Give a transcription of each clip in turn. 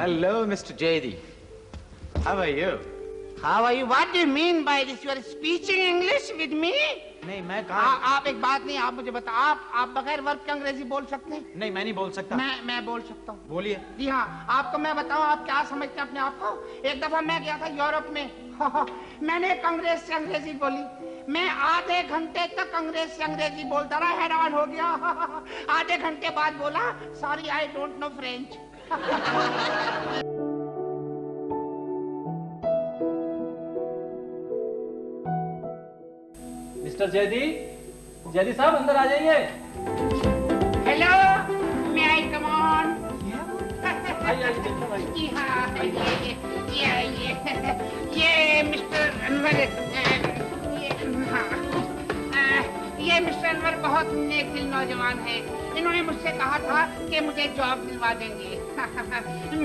Hello, Mr. JD. How are you? How are you? What do you mean by this? You are speaking English with me? नहीं मैं कहाँ आप एक बात नहीं, आप मुझे बताओ, आप बगैर वर्ब के अंग्रेजी बोल सकते हैं? नहीं मैं नहीं बोल सकता। मैं बोल सकता हूँ। बोलिए। जी हाँ, आपको मैं बताऊँ, आप क्या समझते हैं अपने आप को? एक दफा मैं गया था यूरोप में। मैंने कांग्रेस से अंग्रेजी बोली। मैं आधे घंटे तक अंग्रेज से अंग्रेजी बोलता रहा, हैरान हो गया। आधे घंटे बाद बोला, sorry I don't know French. Mister Jaydi, Jaydi साहब अंदर आ जाइए। Hello, may I come on? आइए जी हाँ, ये मिस्टर अनवर, ये मिस्टर अनवर बहुत नेक दिल नौजवान है। इन्होंने मुझसे कहा था कि मुझे जॉब दिलवा देंगे।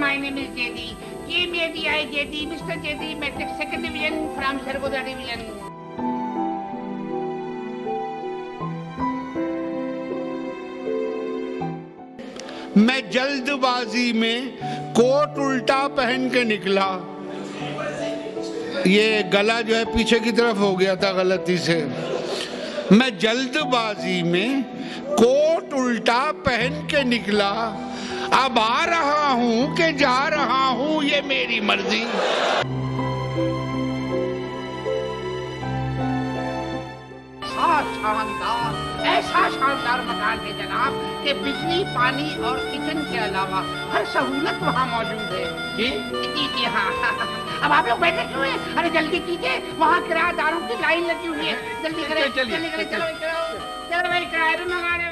My name is JD, JBI JD, mister JD, matric second division from Sargodha division. मैं जल्दबाजी में कोट उल्टा पहन के निकला। ये गला जो है पीछे की तरफ हो गया था गलती से। मैं जल्दबाजी में कोट उल्टा पहन के निकला। अब आ रहा हूं कि जा रहा हूं ये मेरी मर्जी। ऐसा शानदार मकान है जनाब कि बिजली, पानी और किचन के अलावा हर सहूलत वहाँ मौजूद है। जी हाँ। अब आप लोग बैठे क्यों हैं? अरे जल्दी कीजिए, वहाँ किराएदारों की लाइन लगी हुई है। जल्दी करें, जल्दी करें, चलो भाई, किराया भी मंगा रहे